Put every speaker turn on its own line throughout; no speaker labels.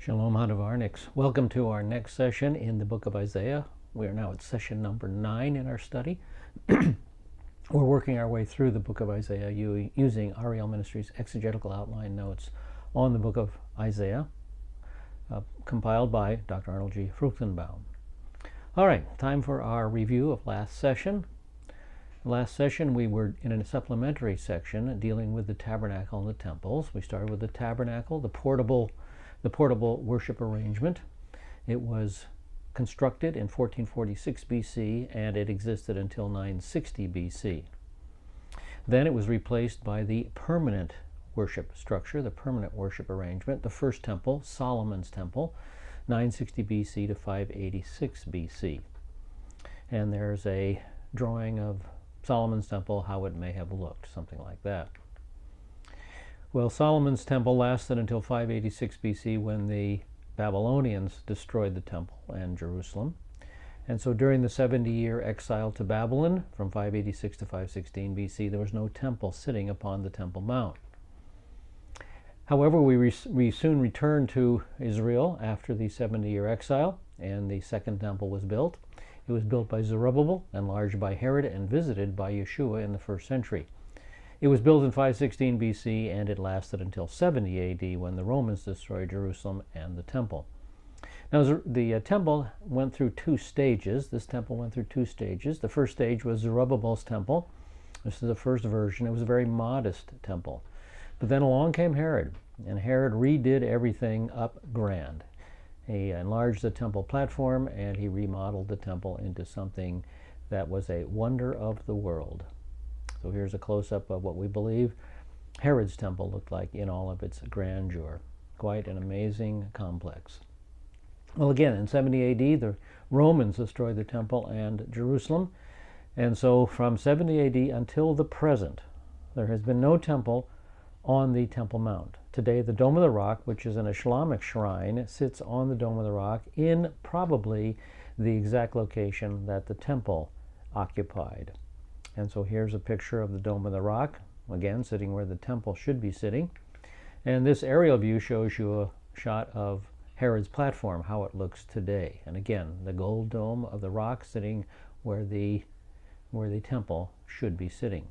Shalom HaDavar. Welcome to our next session in the book of Isaiah. We are now at session number 9 in our study. We're working our way through the book of Isaiah using REL Ministries exegetical outline notes on the book of Isaiah, compiled by Dr. Arnold G. Fruchtenbaum. All right, time for our review of last session. Last session we were in a supplementary section dealing with the tabernacle and the temples. We started with the tabernacle, the portable worship arrangement. It was constructed in 1446 BC and it existed until 960 BC. Then it was replaced by the permanent worship structure, the permanent worship arrangement, the first temple, Solomon's temple, 960 BC to 586 BC. And there's a drawing of Solomon's temple, how it may have looked, something like that. Well, Solomon's temple lasted until 586 BC when the Babylonians destroyed the temple and Jerusalem. And so during the 70-year exile to Babylon from 586 to 516 BC, there was no temple sitting upon the Temple Mount. However, we soon returned to Israel after the 70-year exile, and the second temple was built. It was built by Zerubbabel, enlarged by Herod, and visited by Yeshua in the 1st century. It was built in 516 BC and it lasted until 70 AD when the Romans destroyed Jerusalem and the temple. Now the temple went through 2 stages. This temple went through 2 stages. The first stage was Zerubbabel's temple. This is the first version. It was a very modest temple. But then along came Herod, and Herod redid everything up grand. He enlarged the temple platform and he remodeled the temple into something that was a wonder of the world. So here's a close-up of what we believe Herod's temple looked like in all of its grandeur. Quite an amazing complex. Well, again, in 70 AD, the Romans destroyed the temple and Jerusalem. And so from 70 AD until the present, there has been no temple on the Temple Mount. Today, the Dome of the Rock, which is an Islamic shrine, sits on the Dome of the Rock in probably the exact location that the temple occupied. And so here's a picture of the Dome of the Rock, again, sitting where the temple should be sitting. And this aerial view shows you a shot of Herod's platform, how it looks today. And again, the gold dome of the rock sitting where the temple should be sitting.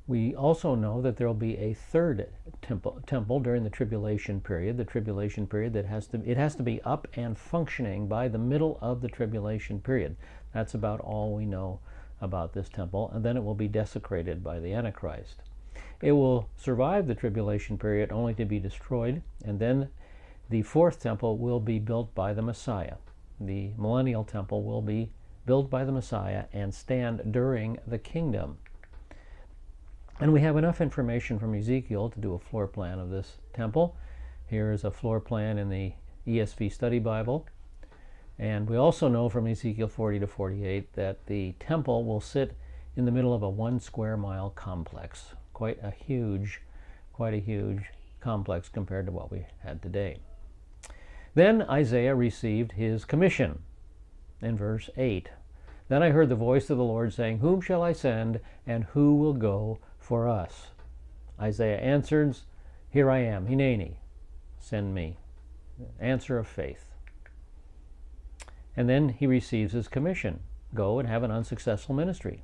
We also know that there will be a third temple during the tribulation period. The tribulation period that has to be up and functioning by the middle of the tribulation period. That's about all we know about this temple, and then it will be desecrated by the Antichrist. It will survive the tribulation period only to be destroyed, and then the 4th temple will be built by the Messiah. The millennial temple will be built by the Messiah and stand during the kingdom. And we have enough information from Ezekiel to do a floor plan of this temple. Here is a floor plan in the ESV Study Bible. And we also know from Ezekiel 40 to 48 that the temple will sit in the middle of a 1 square mile complex. Quite a huge complex compared to what we had today. Then Isaiah received his commission in verse 8. Then I heard the voice of the Lord saying, "Whom shall I send, and who will go for us?" Isaiah answers, "Here I am, Hineni, send me." Answer of faith. And then he receives his commission. Go and have an unsuccessful ministry.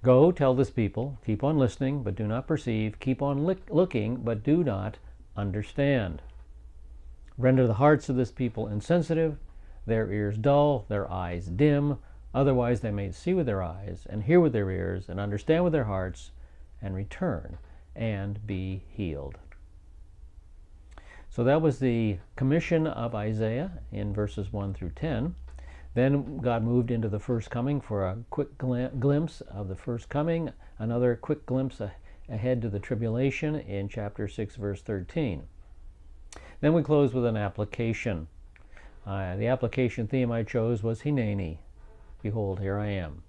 Go, tell this people, keep on listening, but do not perceive. Keep on looking, but do not understand. Render the hearts of this people insensitive, their ears dull, their eyes dim. Otherwise they may see with their eyes, and hear with their ears, and understand with their hearts, and return, and be healed. So that was the commission of Isaiah in verses 1 through 10. Then God moved into the first coming for a quick glimpse of the first coming, another quick glimpse ahead to the tribulation in chapter 6, verse 13. Then we close with an application. The application theme I chose was Hineni, behold, here I am.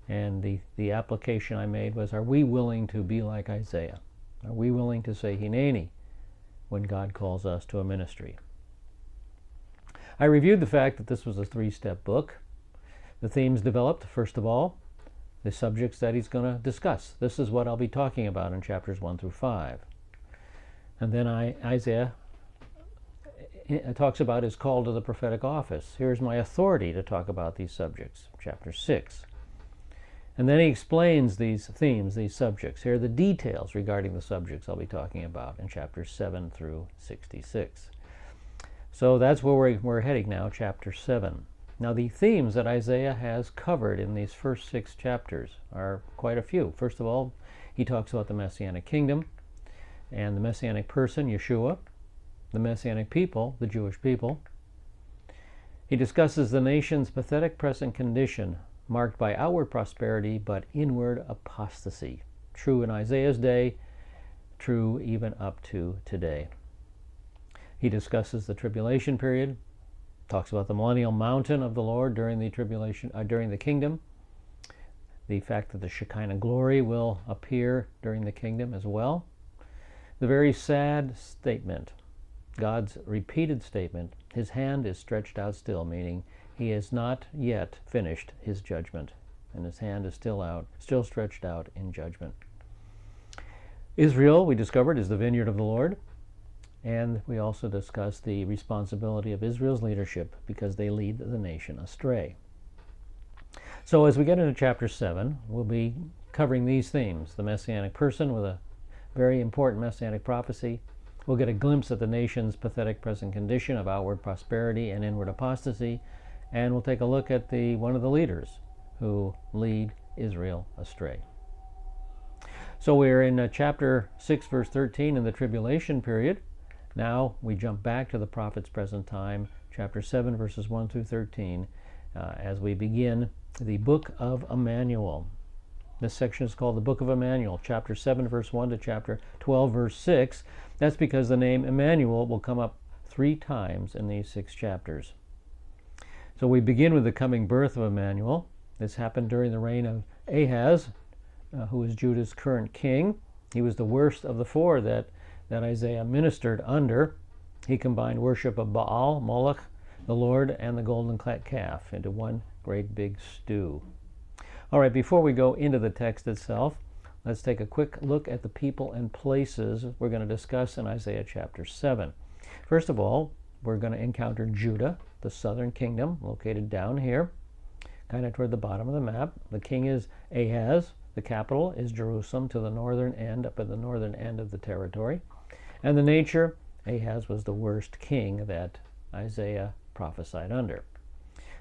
And the application I made was, are we willing to be like Isaiah? Are we willing to say Hineni when God calls us to a ministry? I reviewed the fact that this was a 3-step book. The themes developed, first of all, the subjects that he's going to discuss. This is what I'll be talking about in chapters 1 through 5. And then Isaiah talks about his call to the prophetic office. Here's my authority to talk about these subjects, chapter 6. And then he explains these themes, these subjects. Here are the details regarding the subjects I'll be talking about in chapters 7 through 66. So that's where we're heading now, chapter 7. Now the themes that Isaiah has covered in these first 6 chapters are quite a few. First of all, he talks about the Messianic kingdom and the Messianic person, Yeshua, the Messianic people, the Jewish people. He discusses the nation's pathetic present condition, marked by outward prosperity but inward apostasy. True in Isaiah's day, true even up to today. He discusses the tribulation period, talks about the millennial mountain of the Lord during the tribulation, during the kingdom, the fact that the Shekinah glory will appear during the kingdom as well. The very sad statement, God's repeated statement, his hand is stretched out still, meaning he has not yet finished his judgment, and his hand is still stretched out in judgment. Israel, we discovered, is the vineyard of the Lord, and we also discussed the responsibility of Israel's leadership because they lead the nation astray. So as we get into chapter 7, we'll be covering these themes: the Messianic person with a very important Messianic prophecy. We'll get a glimpse at the nation's pathetic present condition of outward prosperity and inward apostasy, and we'll take a look at one of the leaders who lead Israel astray. So we're in chapter 6, verse 13, in the tribulation period. Now we jump back to the prophet's present time, chapter 7, verses 1 through 13, as we begin the book of Emmanuel. This section is called the book of Emmanuel, chapter 7, verse 1 to chapter 12, verse 6. That's because the name Emmanuel will come up 3 times in these 6 chapters. So we begin with the coming birth of Emmanuel. This happened during the reign of Ahaz, who was Judah's current king. He was the worst of the 4 that Isaiah ministered under. He combined worship of Baal, Moloch, the Lord, and the golden calf into one great big stew. All right, before we go into the text itself, let's take a quick look at the people and places we're going to discuss in Isaiah chapter 7. First of all, we're going to encounter Judah, the southern kingdom, located down here, kind of toward the bottom of the map. The king is Ahaz. The capital is Jerusalem, to the northern end, up at the northern end of the territory. And the nature, Ahaz was the worst king that Isaiah prophesied under.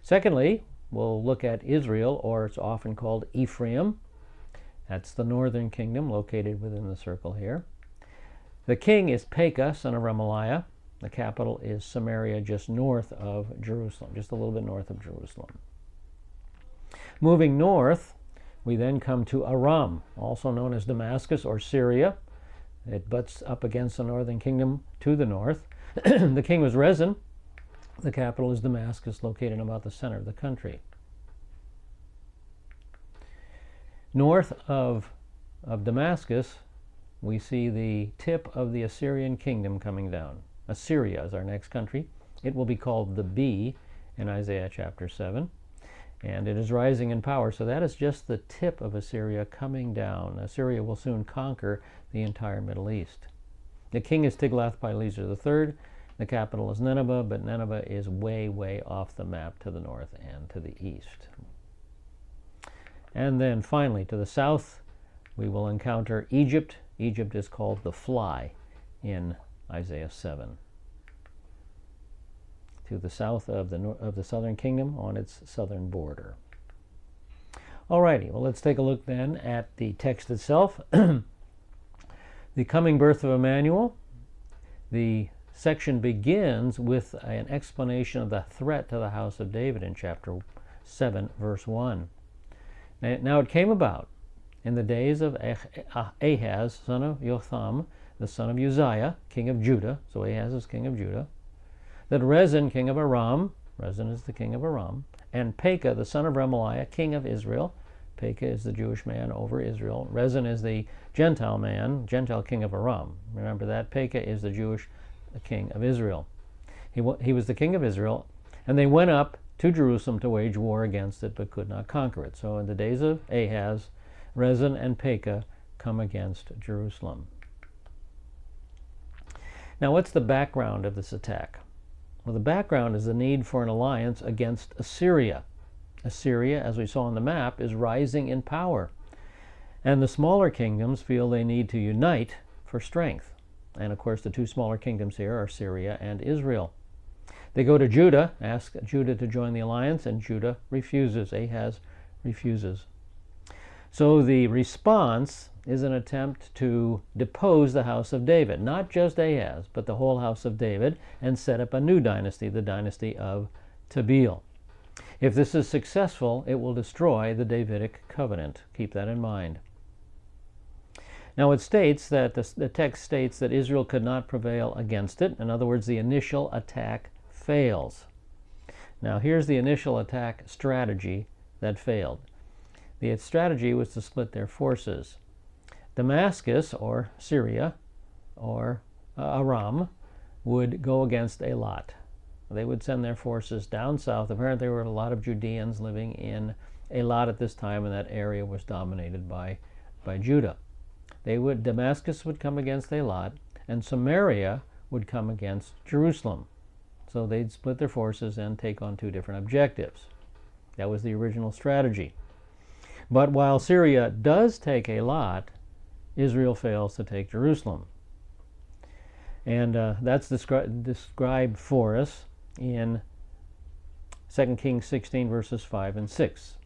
Secondly, we'll look at Israel, or it's often called Ephraim. That's the northern kingdom located within the circle here. The king is Pekah, son of Remaliah. The capital is Samaria, just north of Jerusalem, just a little bit north of Jerusalem. Moving north, we then come to Aram, also known as Damascus or Syria. It butts up against the northern kingdom to the north. The king was Rezin. The capital is Damascus, located in about the center of the country. North of Damascus, we see the tip of the Assyrian kingdom coming down. Assyria is our next country. It will be called the Bee in Isaiah chapter 7. And it is rising in power. So that is just the tip of Assyria coming down. Assyria will soon conquer the entire Middle East. The king is Tiglath-Pileser III. The capital is Nineveh, but Nineveh is way, way off the map to the north and to the east. And then finally, to the south, we will encounter Egypt. Egypt is called the Fly in Isaiah 7. To the south of the southern kingdom on its southern border. Alrighty, well, let's take a look then at the text itself. The coming birth of Emmanuel. The section begins with an explanation of the threat to the house of David in chapter 7, verse 1. Now it came about in the days of Ahaz, son of Jotham, the son of Uzziah, king of Judah, so Ahaz is king of Judah, that Rezin, king of Aram, Rezin is the king of Aram, and Pekah, the son of Remaliah, king of Israel. Pekah is the Jewish man over Israel. Rezin is the Gentile man, Gentile king of Aram. Remember that. Pekah is the Jewish king of Israel. He was the king of Israel, and they went up to Jerusalem to wage war against it, but could not conquer it. So in the days of Ahaz, Rezin and Pekah come against Jerusalem. Now, what's the background of this attack? Well, the background is the need for an alliance against Assyria. Assyria, as we saw on the map, is rising in power. And the smaller kingdoms feel they need to unite for strength. And of course, the two smaller kingdoms here are Syria and Israel. They go to Judah, ask Judah to join the alliance, and Judah refuses. Ahaz refuses. So the response is an attempt to depose the house of David, not just Ahaz, but the whole house of David, and set up a new dynasty, the dynasty of Tabeel. If this is successful, it will destroy the Davidic Covenant. Keep that in mind. Now it states that the text states that Israel could not prevail against it. In other words, the initial attack fails. Now here's the initial attack strategy that failed. The strategy was to split their forces. Damascus, or Syria, or Aram, would go against Eilat. They would send their forces down south. Apparently there were a lot of Judeans living in Eilat at this time, and that area was dominated by Judah. Damascus would come against Eilat, and Samaria would come against Jerusalem. So they'd split their forces and take on two different objectives. That was the original strategy. But while Syria does take Eilat, Israel fails to take Jerusalem. And that's described for us in 2 Kings 16, verses 5 and 6.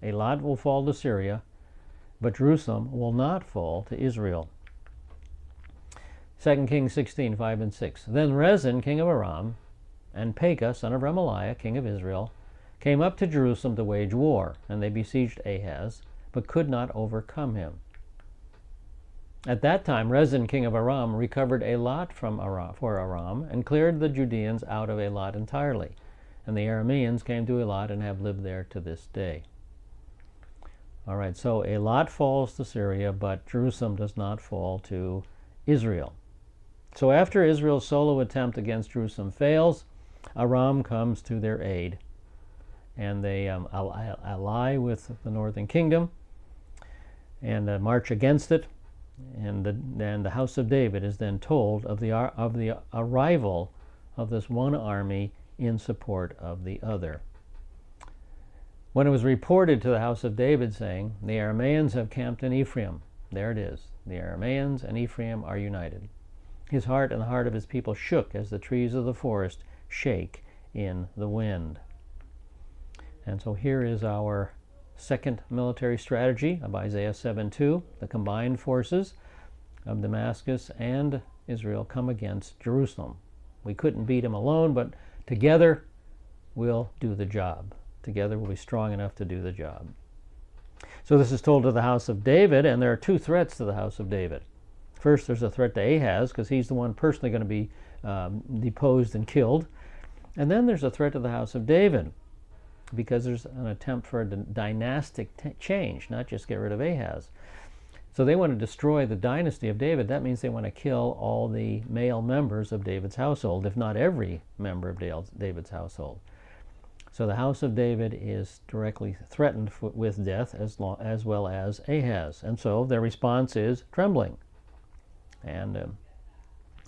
Eilat will fall to Syria, but Jerusalem will not fall to Israel. 2 Kings 16, 5 and 6. Then Rezin, king of Aram, and Pekah, son of Remaliah, king of Israel, came up to Jerusalem to wage war, and they besieged Ahaz, but could not overcome him. At that time, Rezin, king of Aram, recovered Eilat for Aram, and cleared the Judeans out of Eilat entirely. And the Arameans came to Eilat and have lived there to this day. All right, so Eilat falls to Syria, but Jerusalem does not fall to Israel. So after Israel's solo attempt against Jerusalem fails, Aram comes to their aid, and they ally with the northern kingdom and march against it. And the house of David is then told of the arrival of this one army in support of the other. When it was reported to the house of David, saying, "The Arameans have camped in Ephraim," there it is. The Arameans and Ephraim are united. His heart and the heart of his people shook as the trees of the forest shake in the wind. And so here is our second military strategy of Isaiah 7:2. The combined forces of Damascus and Israel come against Jerusalem. We couldn't beat them alone, but together we'll do the job. Together we'll be strong enough to do the job. So this is told to the house of David, and there are two threats to the house of David. First, there's a threat to Ahaz, because he's the one personally going to be deposed and killed. And then there's a threat to the house of David, because there's an attempt for a dynastic change, not just get rid of Ahaz. So they want to destroy the dynasty of David. That means they want to kill all the male members of David's household, if not every member of David's household. So the house of David is directly threatened with death, as well as Ahaz. And so their response is trembling. And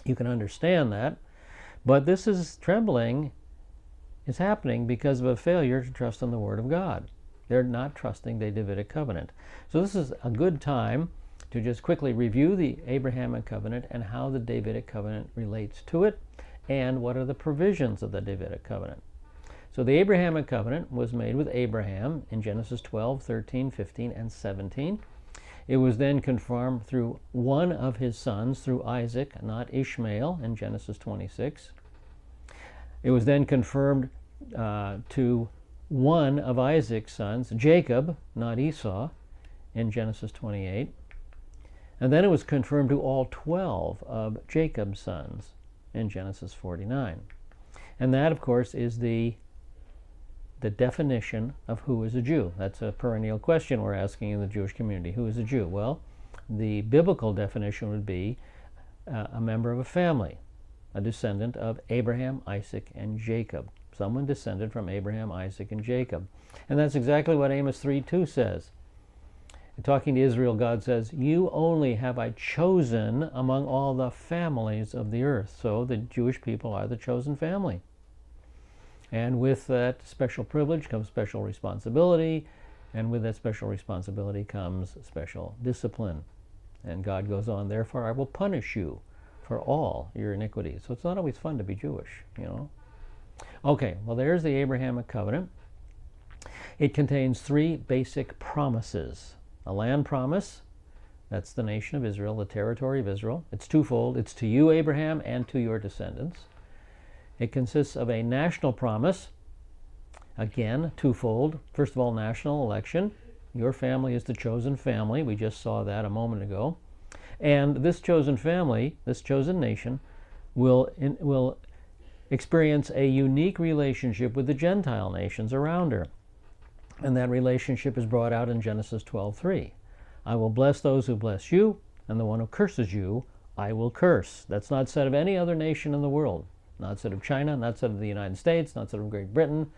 you can understand that. But this trembling is happening because of a failure to trust in the Word of God. They're not trusting the Davidic Covenant. So this is a good time to just quickly review the Abrahamic Covenant and how the Davidic Covenant relates to it, and what are the provisions of the Davidic Covenant. So the Abrahamic Covenant was made with Abraham in Genesis 12, 13, 15, and 17. It was then confirmed through one of his sons, through Isaac, not Ishmael, in Genesis 26. It was then confirmed to one of Isaac's sons, Jacob, not Esau, in Genesis 28. And then it was confirmed to all 12 of Jacob's sons in Genesis 49. And that, of course, is the definition of who is a Jew. That's a perennial question we're asking in the Jewish community. Who is a Jew? Well, the biblical definition would be a member of a family, a descendant of Abraham, Isaac, and Jacob. Someone descended from Abraham, Isaac, and Jacob. And that's exactly what Amos 3:2 says. talking to Israel, God says, "You only have I chosen among all the families of the earth." So the Jewish people are the chosen family. And with that special privilege comes special responsibility, and with that special responsibility comes special discipline. And God goes on, "Therefore I will punish you for all your iniquities." So it's not always fun to be Jewish, you know. Okay, well, there's the Abrahamic Covenant. It contains three basic promises. A land promise, that's the nation of Israel, the territory of Israel. It's twofold. It's to you, Abraham, and to your descendants. It consists of a national promise, again, twofold. First of all, national election. Your family is the chosen family. We just saw that a moment ago. And this chosen family, this chosen nation, will experience a unique relationship with the Gentile nations around her. And that relationship is brought out in Genesis 12:3. "I will bless those who bless you, and the one who curses you, I will curse." That's not said of any other nation in the world. Not said of China, not said of the United States, not said of Great Britain,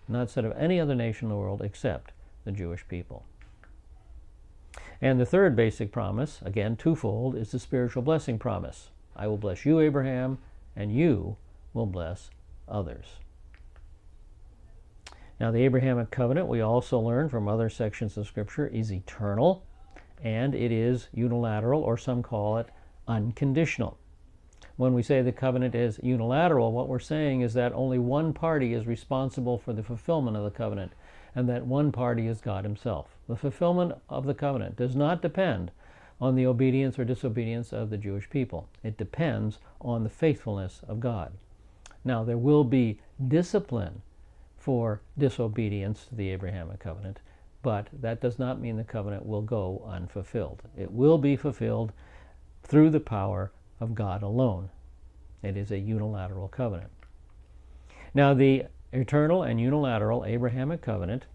not said of any other nation in the world except the Jewish people. And the third basic promise, again twofold, is the spiritual blessing promise. "I will bless you, Abraham, and you will bless others." Now, the Abrahamic Covenant, we also learn from other sections of Scripture, is eternal, and it is unilateral, or some call it unconditional. When we say the covenant is unilateral, what we're saying is that only one party is responsible for the fulfillment of the covenant, and that one party is God himself. The fulfillment of the covenant does not depend on the obedience or disobedience of the Jewish people. It depends on the faithfulness of God. Now, there will be discipline for disobedience to the Abrahamic Covenant, but that does not mean the covenant will go unfulfilled. It will be fulfilled through the power of God alone. It is a unilateral covenant. Now, the eternal and unilateral Abrahamic Covenant,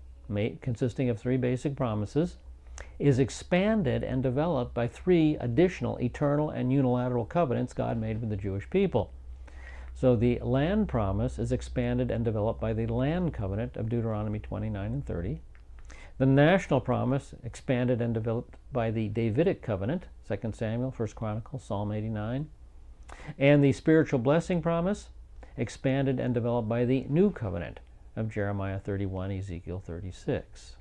consisting of three basic promises, is expanded and developed by three additional eternal and unilateral covenants God made with the Jewish people. So the land promise is expanded and developed by the land covenant of Deuteronomy 29 and 30. The national promise expanded and developed by the Davidic Covenant, 2 Samuel, 1 Chronicles, Psalm 89. And the spiritual blessing promise expanded and developed by the new covenant of Jeremiah 31, Ezekiel 36.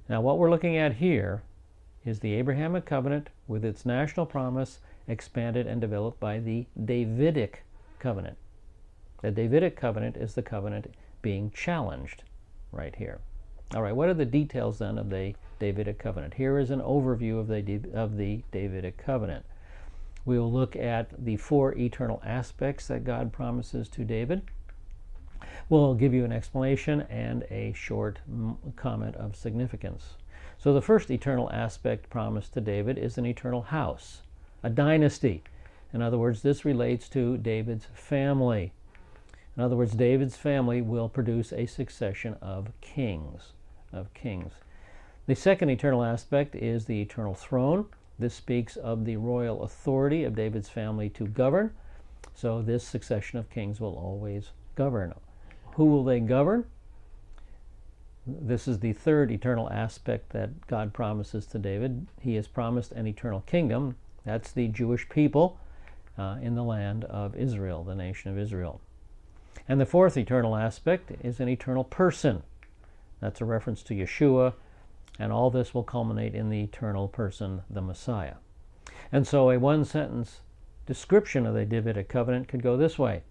Now, what we're looking at here is the Abrahamic Covenant with its national promise expanded and developed by the Davidic Covenant. The Davidic Covenant is the covenant being challenged right here. All right, what are the details then of the Davidic Covenant? Here is an overview of the Davidic Covenant. We will look at the four eternal aspects that God promises to David. We'll give you an explanation and a short comment of significance. So the first eternal aspect promised to David is an eternal house, a dynasty. In other words, this relates to David's family. In other words, David's family will produce a succession of kings. The second eternal aspect is the eternal throne. This speaks of the royal authority of David's family to govern. So this succession of kings will always govern. Who will they govern? This is the third eternal aspect that God promises to David. He has promised an eternal kingdom. That's the Jewish people in the land of Israel, the nation of Israel. And the fourth eternal aspect is an eternal person. That's a reference to Yeshua, and all this will culminate in the eternal person, the Messiah. And so a one-sentence description of the Davidic covenant could go this way: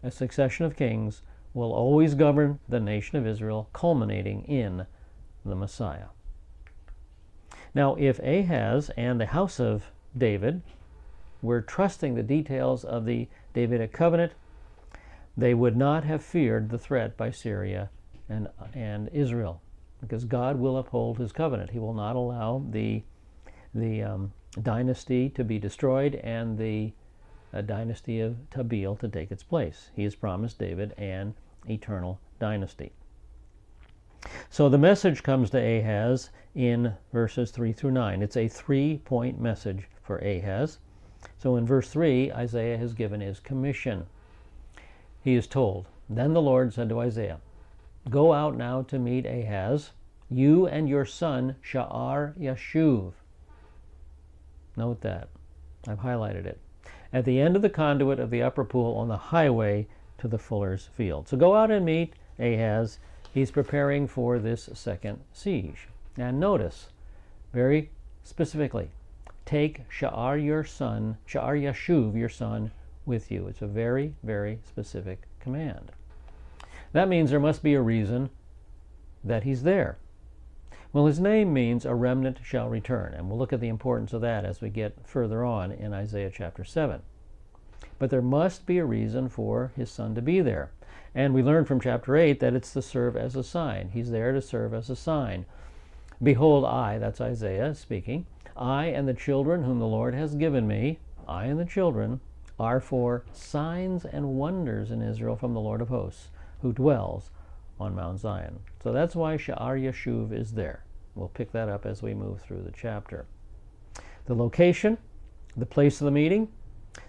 a succession of kings will always govern the nation of Israel, culminating in the Messiah. Now, if Ahaz and the house of David were trusting the details of the Davidic covenant, they would not have feared the threat by Syria and Israel, because God will uphold his covenant. He will not allow the dynasty to be destroyed and the dynasty of Tabeel to take its place. He has promised David an eternal dynasty. So the message comes to Ahaz in verses 3 through 9. It's a three-point message for Ahaz. So in verse 3, Isaiah has given his commission. He is told, "Then the Lord said to Isaiah, Go out now to meet Ahaz, You and your son, Sha'ar Yashuv. Note that. I've highlighted it. At the end of the conduit of the upper pool on the highway to the fuller's field. So go out and meet Ahaz. He's preparing for this second siege. And notice, very specifically, take Sha'ar Yashuv, your son, with you. It's a very, very specific command. That means there must be a reason that he's there. Well, his name means a remnant shall return, and we'll look at the importance of that as we get further on in Isaiah chapter 7. But there must be a reason for his son to be there. And we learned from chapter 8 that it's to serve as a sign. He's there to serve as a sign. Behold, I, that's Isaiah speaking, I and the children whom the Lord has given me, I and the children, are for signs and wonders in Israel from the Lord of hosts, who dwells on Mount Zion. So that's why Sha'ar Yashuv is there. We'll pick that up as we move through the chapter. The location, the place of the meeting,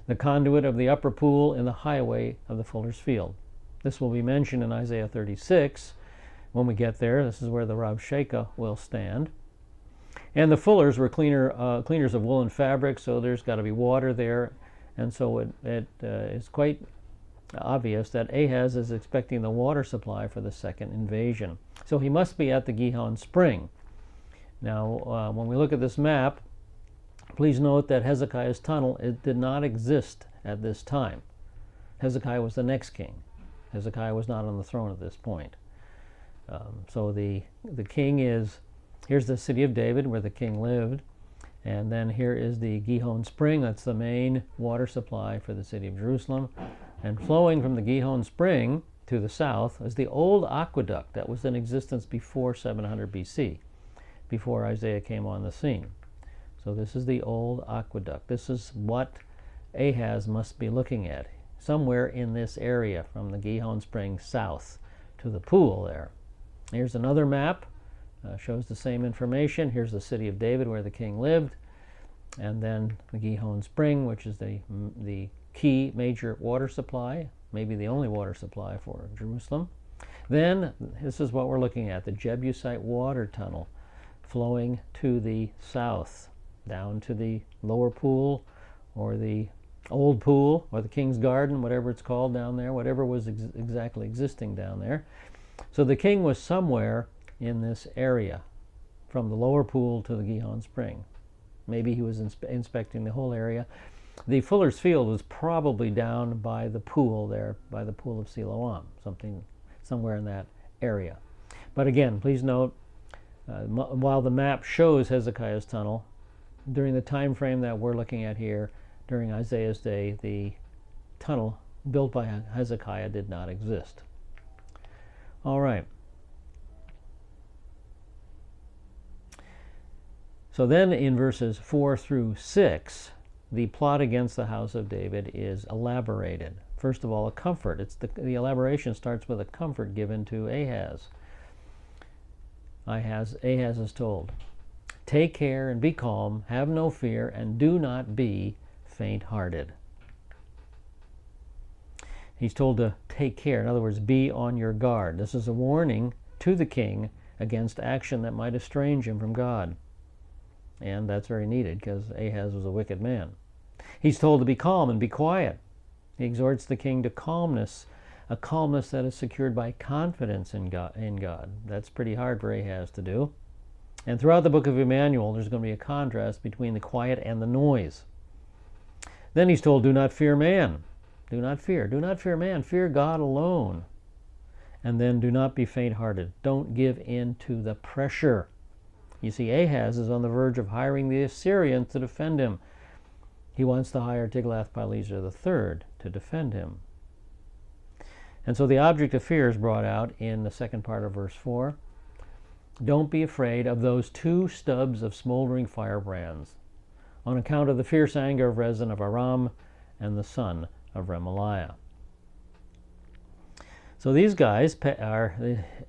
the conduit of the upper pool in the highway of the fuller's field. This will be mentioned in Isaiah 36. When we get there, this is where the Rav Sheka will stand. And the fullers were cleaners of woolen fabric, so there's got to be water there. And so it is quite obvious that Ahaz is expecting the water supply for the second invasion. So he must be at the Gihon Spring. Now, when we look at this map, please note that Hezekiah's tunnel, it did not exist at this time. Hezekiah was the next king. Hezekiah was not on the throne at this point. So the king is, here's the city of David where the king lived, and then here is the Gihon Spring. That's the main water supply for the city of Jerusalem. And flowing from the Gihon Spring to the south is the old aqueduct that was in existence before 700 BC, before Isaiah came on the scene. So this is the old aqueduct. This is what Ahaz must be looking at, somewhere in this area from the Gihon Spring south to the pool there. Here's another map, shows the same information. Here's the city of David where the king lived, and then the Gihon Spring, which is the key major water supply, maybe the only water supply for Jerusalem. Then this is what we're looking at, the Jebusite water tunnel flowing to the south, down to the lower pool or the old pool or the king's garden, whatever it's called down there, whatever was exactly existing down there. So the king was somewhere in this area from the lower pool to the Gihon Spring. Maybe he was inspecting the whole area. The fuller's field was probably down by the pool there, by the pool of Siloam, somewhere in that area. But again, please note, while the map shows Hezekiah's tunnel, during the time frame that we're looking at here, during Isaiah's day, the tunnel built by Hezekiah did not exist. All right. So then in verses 4 through 6, the plot against the house of David is elaborated. First of all, a comfort. The elaboration starts with a comfort given to Ahaz. Ahaz is told, "Take care and be calm, have no fear, and do not be faint-hearted." He's told to take care. In other words, be on your guard. This is a warning to the king against action that might estrange him from God. And that's very needed because Ahaz was a wicked man. He's told to be calm and be quiet. He exhorts the king to calmness, a calmness that is secured by confidence in God. That's pretty hard for Ahaz to do. And throughout the book of Emmanuel, there's going to be a contrast between the quiet and the noise. Then he's told, do not fear man. Do not fear. Do not fear man. Fear God alone. And then do not be faint-hearted. Don't give in to the pressure. You see, Ahaz is on the verge of hiring the Assyrians to defend him. He wants to hire Tiglath-Pileser III to defend him. And so the object of fear is brought out in the second part of verse 4. Don't be afraid of those two stubs of smoldering firebrands, on account of the fierce anger of Rezin of Aram and the son of Remaliah. So these guys are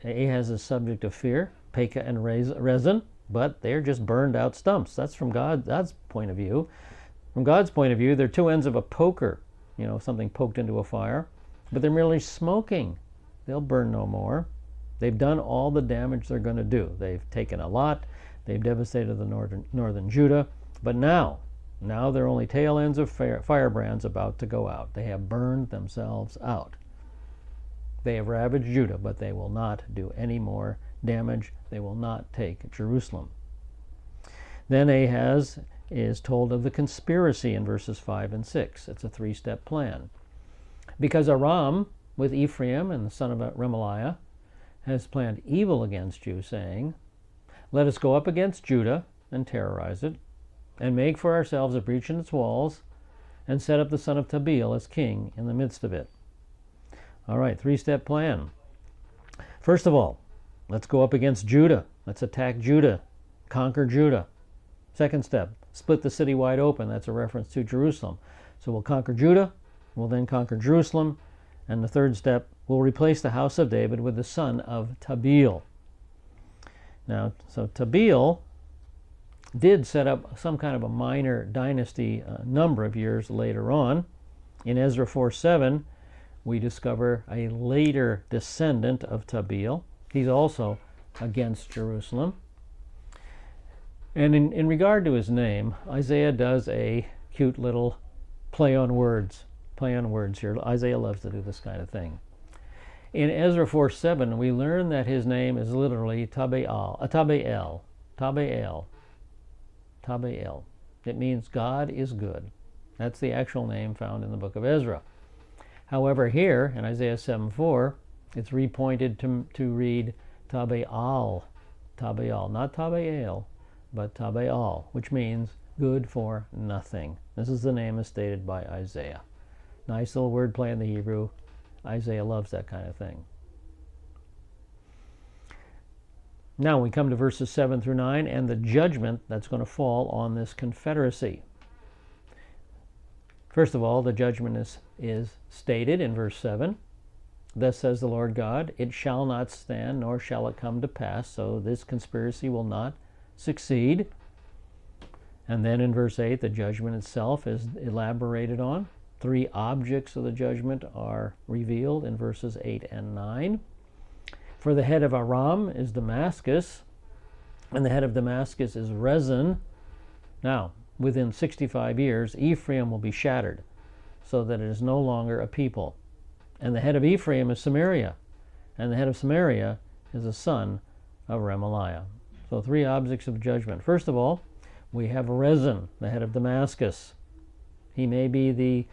Ahaz's subject of fear, Pekah and Rezin, but they're just burned out stumps. That's from God's point of view. From God's point of view, they're two ends of a poker, something poked into a fire, but they're merely smoking. They'll burn no more. They've done all the damage they're going to do. They've taken a lot. They've devastated the northern Judah. But now they're only tail ends of firebrands about to go out. They have burned themselves out. They have ravaged Judah, but they will not do any more damage. They will not take Jerusalem. Then Ahaz is told of the conspiracy in verses 5 and 6. It's a three-step plan. Because Aram, with Ephraim and the son of Remaliah, has planned evil against you, saying, let us go up against Judah and terrorize it, and make for ourselves a breach in its walls, and set up the son of Tabeel as king in the midst of it. All right, three-step plan. First of all, let's go up against Judah. Let's attack Judah, conquer Judah. Second step, split the city wide open. That's a reference to Jerusalem. So we'll conquer Judah, we'll then conquer Jerusalem, and the third step, we'll replace the house of David with the son of Tabeel. Now, so Tabeel did set up some kind of a minor dynasty a number of years later on. In Ezra 4:7, we discover a later descendant of Tabeel. He's also against Jerusalem. And in regard to his name, Isaiah does a cute little play on words here. Isaiah loves to do this kind of thing. In Ezra 4:7, we learn that his name is literally Tabe'el. It means God is good. That's the actual name found in the book of Ezra. However, here in Isaiah 7:4, it's repointed to read Tabe'al, not Tabe'el, but Tabe'al, which means good for nothing. This is the name as stated by Isaiah. Nice little wordplay in the Hebrew. Isaiah loves that kind of thing. Now we come to verses 7 through 9 and the judgment that's going to fall on this confederacy. First of all, the judgment is stated in verse 7. Thus says the Lord God, it shall not stand, nor shall it come to pass. So this conspiracy will not succeed. And then in verse 8, the judgment itself is elaborated on. 3 objects of the judgment are revealed in verses 8 and 9. For the head of Aram is Damascus, and the head of Damascus is Rezin. Now, within 65 years, Ephraim will be shattered, so that it is no longer a people. And the head of Ephraim is Samaria, and the head of Samaria is a son of Remaliah. So 3 objects of judgment. First of all, we have Rezin, the head of Damascus. He may be the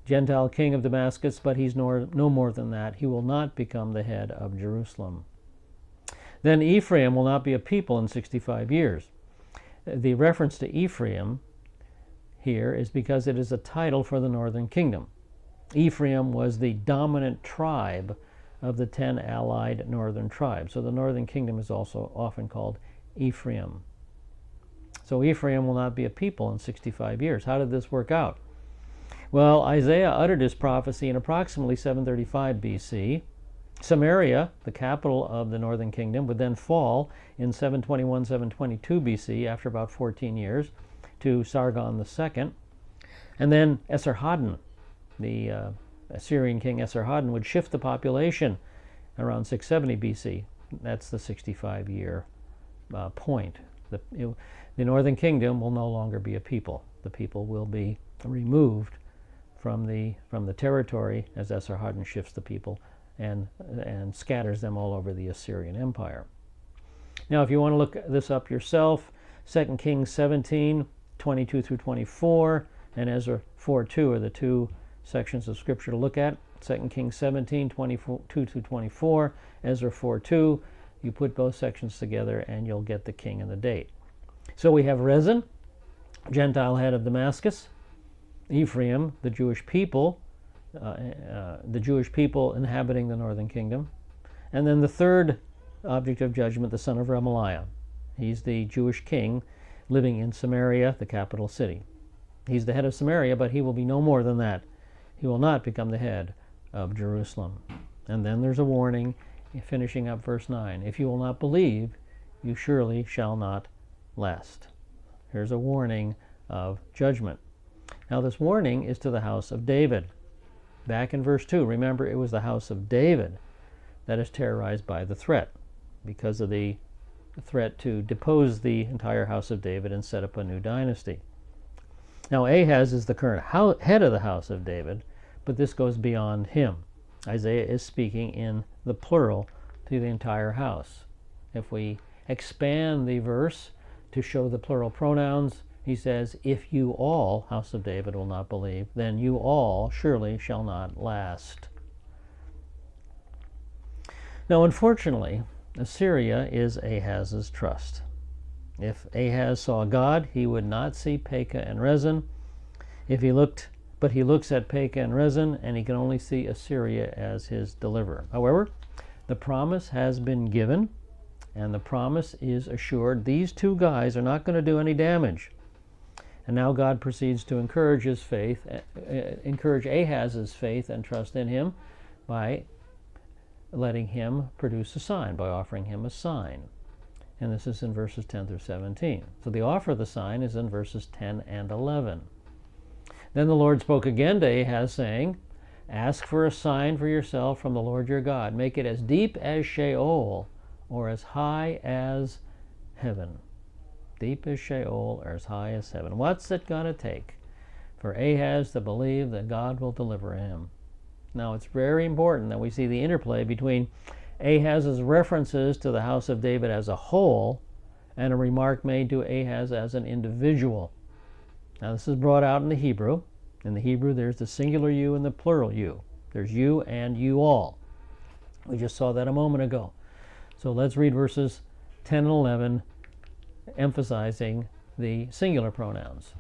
Gentile king of Damascus, but he's no more than that. He will not become the head of Jerusalem. Then Ephraim will not be a people in 65 years. The reference to Ephraim here is because it is a title for the northern kingdom. Ephraim was the dominant tribe of the 10 allied northern tribes. So the northern kingdom is also often called Ephraim. So Ephraim will not be a people in 65 years. How did this work out? Well, Isaiah uttered his prophecy in approximately 735 BC. Samaria, the capital of the northern kingdom, would then fall in 721, 722 BC, after about 14 years, to Sargon II. And then Esarhaddon, the Assyrian king Esarhaddon, would shift the population around 670 BC. That's the 65-year point. The northern kingdom will no longer be a people. The people will be removed from the territory as Esarhaddon shifts the people and scatters them all over the Assyrian Empire. Now, if you want to look this up yourself, 2 Kings 17, 22 through 24, and Ezra 4:2 are the 2 sections of Scripture to look at. 2 Kings 17, 22 through 24, Ezra 4:2. You put both sections together and you'll get the king and the date. So we have Rezin, Gentile head of Damascus, Ephraim, the Jewish people inhabiting the northern kingdom, and then the third object of judgment, the son of Remaliah. He's the Jewish king living in Samaria, the capital city. He's the head of Samaria, but he will be no more than that. He will not become the head of Jerusalem. And then there's a warning, finishing up verse 9. If you will not believe, you surely shall not last. Here's a warning of judgment. Now this warning is to the house of David. Back in verse 2, remember, it was the house of David that is terrorized by the threat. because of the threat to depose the entire house of David and set up a new dynasty. Now Ahaz is the current head of the house of David, but this goes beyond him. Isaiah is speaking in the plural to the entire house. If we expand the verse to show the plural pronouns, he says, "If you all, house of David, will not believe, then you all surely shall not last." Now, unfortunately, Assyria is Ahaz's trust. If Ahaz saw God, he would not see Pekah and Rezin. But he looks at Pekah and Rezin, and he can only see Assyria as his deliverer. However, the promise has been given, and the promise is assured. These two guys are not going to do any damage. And now God proceeds to encourage Ahaz's faith and trust in him by letting him produce a sign, by offering him a sign. And this is in verses 10 through 17. So the offer of the sign is in verses 10 and 11. Then the Lord spoke again to Ahaz, saying, "Ask for a sign for yourself from the Lord your God. Make it as deep as Sheol, or as high as heaven." Deep as Sheol, or as high as heaven. What's it going to take for Ahaz to believe that God will deliver him? Now, it's very important that we see the interplay between Ahaz's references to the house of David as a whole and a remark made to Ahaz as an individual. Now, this is brought out in the Hebrew. In the Hebrew, there's the singular you and the plural you. There's you and you all. We just saw that a moment ago. So let's read verses 10 and 11, emphasizing the singular pronouns.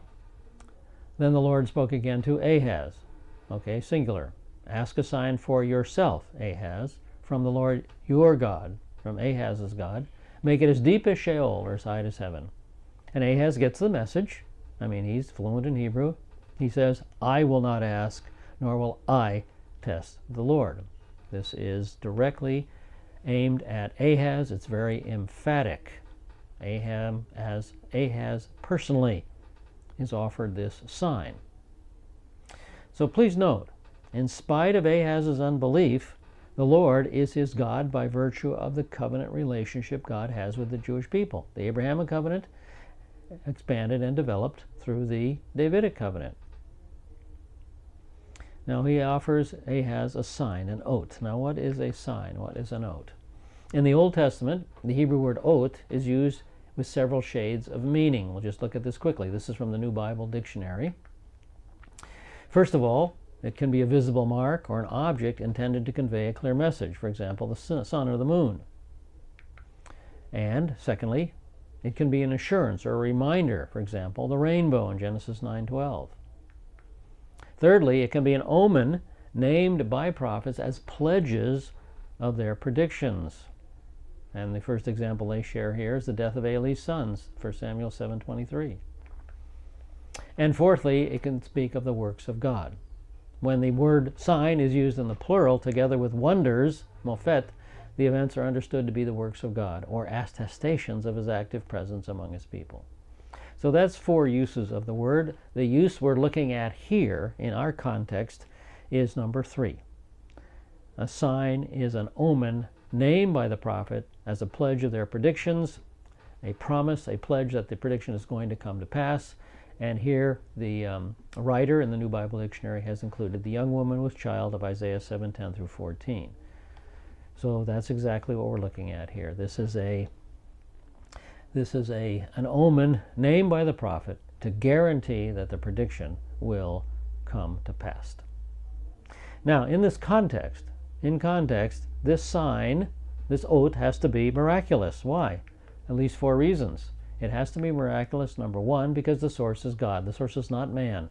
Then the Lord spoke again to Ahaz. Okay, singular. "Ask a sign for yourself, Ahaz, from the Lord your God," from Ahaz's God. "Make it as deep as Sheol, or as high as heaven." And Ahaz gets the message. I mean, he's fluent in Hebrew. He says, "I will not ask, nor will I test the Lord." This is directly aimed at Ahaz. It's very emphatic. Ahaz personally is offered this sign. So please note, in spite of Ahaz's unbelief, the Lord is his God by virtue of the covenant relationship God has with the Jewish people. The Abrahamic Covenant expanded and developed through the Davidic Covenant. Now he offers Ahaz a sign, an oath. Now what is a sign? What is an oath? In the Old Testament, the Hebrew word oath is used with several shades of meaning. We'll just look at this quickly. This is from the New Bible Dictionary. First of all, it can be a visible mark or an object intended to convey a clear message. For example, the sun or the moon. And secondly, it can be an assurance or a reminder. For example, the rainbow in Genesis 9:12. Thirdly, it can be an omen named by prophets as pledges of their predictions. And the first example they share here is the death of Eli's sons, 1 Samuel 7:23. And fourthly, it can speak of the works of God. When the word sign is used in the plural together with wonders, mofet, the events are understood to be the works of God, or attestations of his active presence among his people. So that's four uses of the word. The use we're looking at here in our context is number 3. A sign is an omen named by the prophet as a pledge of their predictions, a promise, a pledge that the prediction is going to come to pass. And here the writer in the New Bible Dictionary has included the young woman with child of Isaiah 7:10 through 14. So that's exactly what we're looking at here. This is an omen named by the prophet to guarantee that the prediction will come to pass. Now, in context, this sign, this oath has to be miraculous. Why? At least 4 reasons. It has to be miraculous, number 1, because the source is God. The source is not man.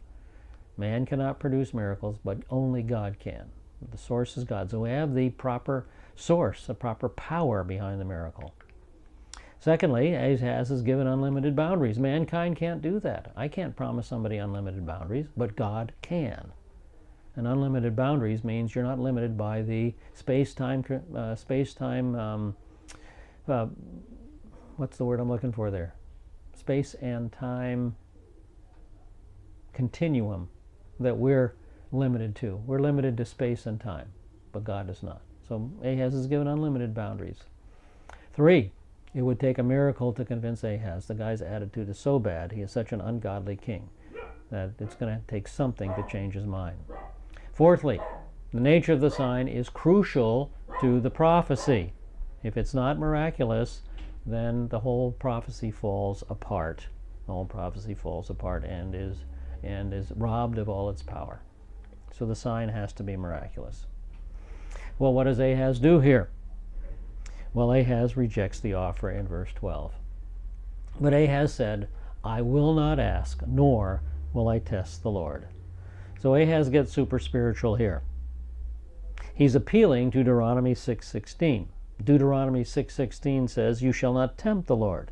Man cannot produce miracles, but only God can. The source is God. So we have the proper source, the proper power behind the miracle. Secondly, Ahaz is given unlimited boundaries. Mankind can't do that. I can't promise somebody unlimited boundaries, but God can. And unlimited boundaries means you're not limited by the space-time, what's the word I'm looking for there? Space and time continuum that we're limited to. We're limited to space and time, but God is not. So Ahaz is given unlimited boundaries. 3, it would take a miracle to convince Ahaz. The guy's attitude is so bad, he is such an ungodly king, that it's going to take something to change his mind. Fourthly, the nature of the sign is crucial to the prophecy. If it's not miraculous, then the whole prophecy falls apart. The whole prophecy falls apart and is robbed of all its power. So the sign has to be miraculous. Well, what does Ahaz do here? Well, Ahaz rejects the offer in verse 12. But Ahaz said, I will not ask, nor will I test the Lord. So Ahaz gets super spiritual here. He's appealing to Deuteronomy 6:16. Deuteronomy 6:16 says, you shall not tempt the Lord.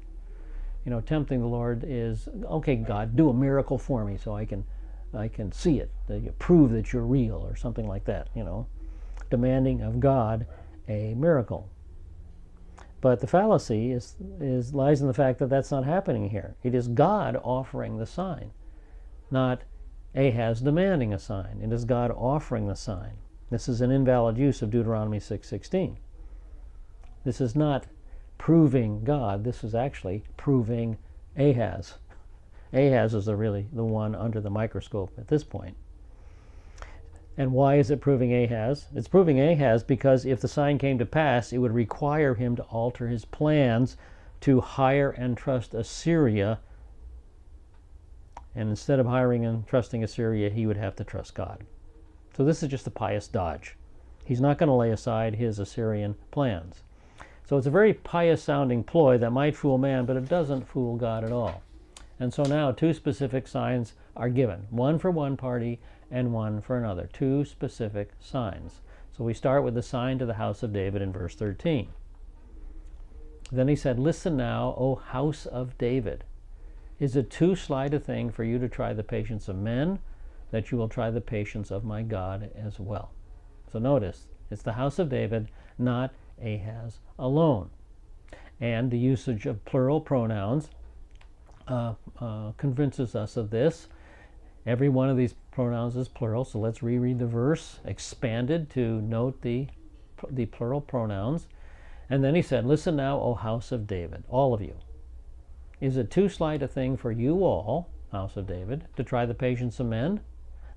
You know, tempting the Lord is, okay, God, do a miracle for me so I can see it, that you prove that you're real, or something like that, you know, demanding of God a miracle. But the fallacy lies in the fact that that's not happening here. It is God offering the sign, not Ahaz demanding a sign. It is God offering the sign. This is an invalid use of Deuteronomy 6:16. This is not proving God. This is actually proving Ahaz. Ahaz is really the one under the microscope at this point. And why is it proving Ahaz? It's proving Ahaz because if the sign came to pass, it would require him to alter his plans to hire and trust Assyria. And instead of hiring and trusting Assyria, he would have to trust God. So this is just a pious dodge. He's not going to lay aside his Assyrian plans. So it's a very pious-sounding ploy that might fool man, but it doesn't fool God at all. And so now 2 specific signs are given, one for one party and one for another. 2 specific signs. So we start with the sign to the house of David in verse 13. Then he said, listen now, O house of David. Is it too slight a thing for you to try the patience of men, that you will try the patience of my God as well? So notice, it's the house of David, not Ahaz alone. And the usage of plural pronouns convinces us of this. Every one of these pronouns is plural, so let's reread the verse, expanded to note the plural pronouns. And then he said, listen now, O house of David, all of you. Is it too slight a thing for you all, house of David, to try the patience of men,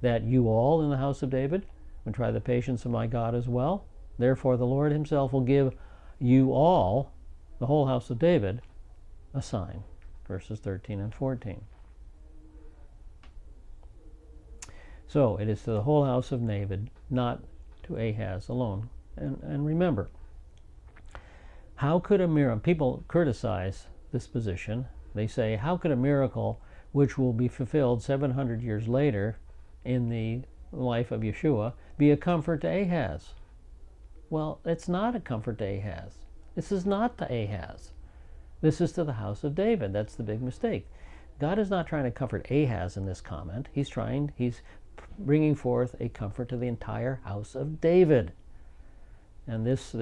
that you all in the house of David would try the patience of my God as well? Therefore the Lord himself will give you all, the whole house of David, a sign. Verses 13 and 14. So it is to the whole house of David, not to Ahaz alone. And remember, how could a miracle, people criticize this position. They say, how could a miracle which will be fulfilled 700 years later in the life of Yeshua be a comfort to Ahaz? Well, it's not a comfort to Ahaz. This is not to Ahaz. This is to the house of David. That's the big mistake. God is not trying to comfort Ahaz in this comment. He's bringing forth a comfort to the entire house of David. And this